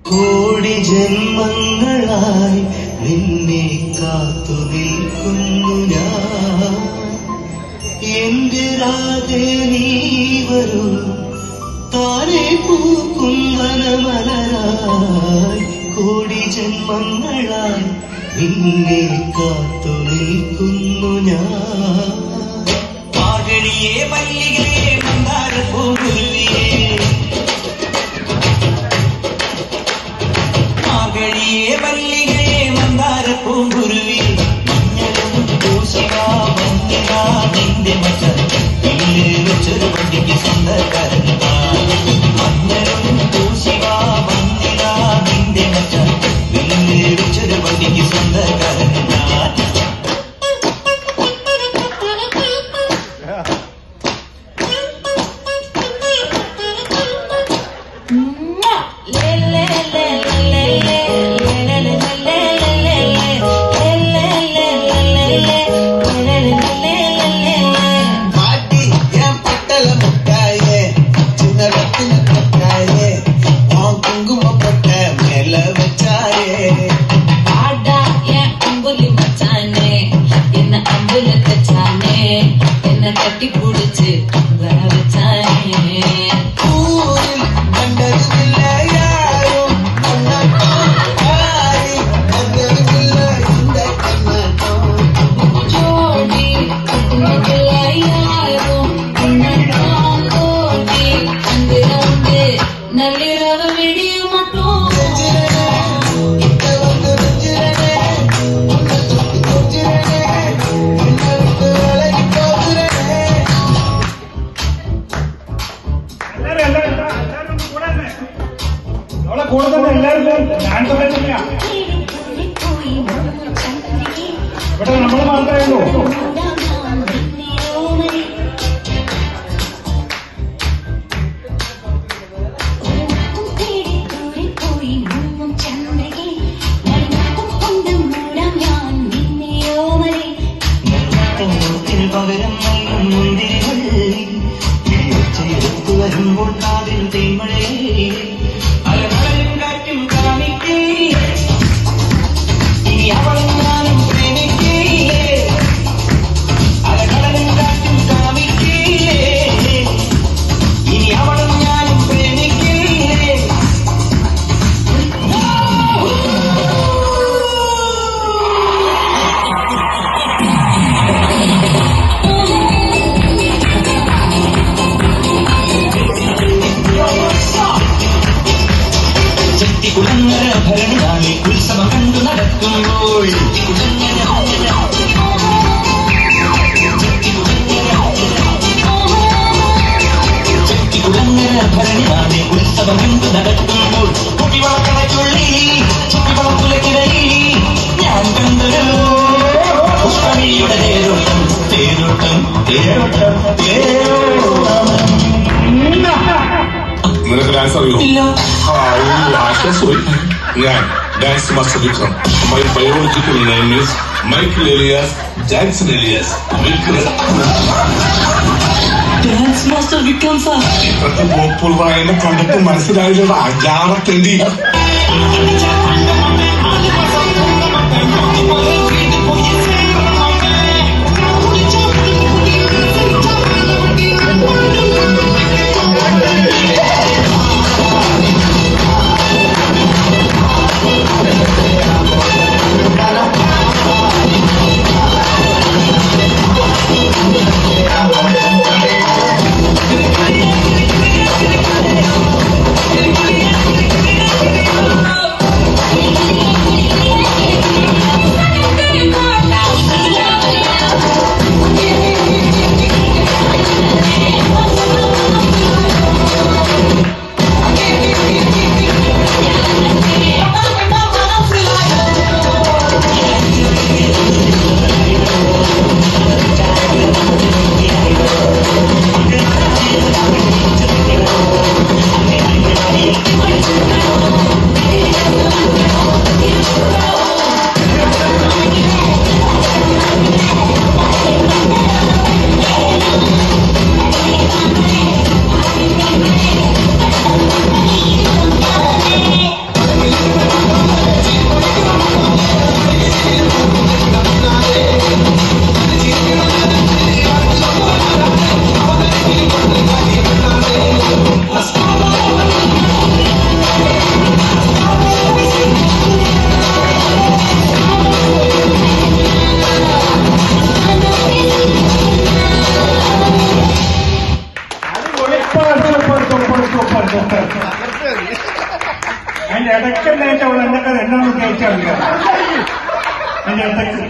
കോടി ജന്മങ്ങളായി നിന്നെ കാത്തു നിൽക്കുന്നു ഞാൻ എന്റെ രാധേ നീ വരൂ താനെ പൂക്കും വനമലരായി കോടി ജന്മങ്ങളായി നിന്നെ കാത്തു നിൽക്കുന്നു ഞാൻ പാകഴിയെ മല്ലികയെ മന്ദാരപ്പൂവിയെ മല്ലികയെ മന്ദാരപ്പൂങ്കുരുവി മഞ്ഞളും പൂശിവാ മഞ്ഞിനാ നിന്റെ മച്ച വെച്ചൊരു വണ്ടിക്ക് സ്വന്തക്കാരൻ മഞ്ഞളും പൂശിവാ മഞ്ഞിനാ നിന്റെ മച്ച വെച്ചൊരു വണ്ടിക്ക് സ്വന്തക്കാരൻ കട്ടിപ്പിടിച്ച് നല്ലിരവ് വിടിയും മട്ടോ കൂടെ തന്നെ എല്ലാവരും ഞാൻ തന്നെയാ ഇവിടെ നമ്മൾ മാത്രമേ ഉള്ളൂ. പകരം നൽകും മുന്തിരികൾ ചേർത്ത് വരുമ്പോൾ കാതിൽ തേന്മഴയെ അലകളും കാറ്റും കാണിക്കേ ഇനി അവളും ഞാനും പ്രേമിക്കേ അലകളും കാറ്റും കാണിക്കേ ഇനി അവളും ഞാനും പ്രേമിക്കേ കുളങ്ങര ഭരണിനാളെ ഉത്സവം കണ്ടു നടത്തുമ്പോൾ കുളങ്ങര ഭരണിനാളെ ഉത്സവം കണ്ടു നടത്തുമ്പോൾ കുട്ടിവളക്കടയ്ക്കുള്ളി ചുറ്റിവളക്കുലക്കിടയിൽ ഞാൻ കണ്ടൊരു പുഷ്പമിയുടെ തേരോട്ടം തേരോട്ടം തേരോട്ടം തേരോട്ടം. നിനക്ക് ഡാൻസ് അറിയോ? ഞാൻ dance master Vikram. My biological name is Michael Elias Jackson Elias dance master Vikram sir. ഇപ്പോഴത്തെ ഗോപുൽവായനെ കണ്ടിട്ട് മനസ്സിലായില്ല അജാറത്തേണ്ടി. സൂപ്പർ. അതിന്റെ ഇടയ്ക്ക് എന്താ അവൾ എന്നെ എന്നാണ് കേൾക്കാൻ അതിന്റെ ഇടയ്ക്ക്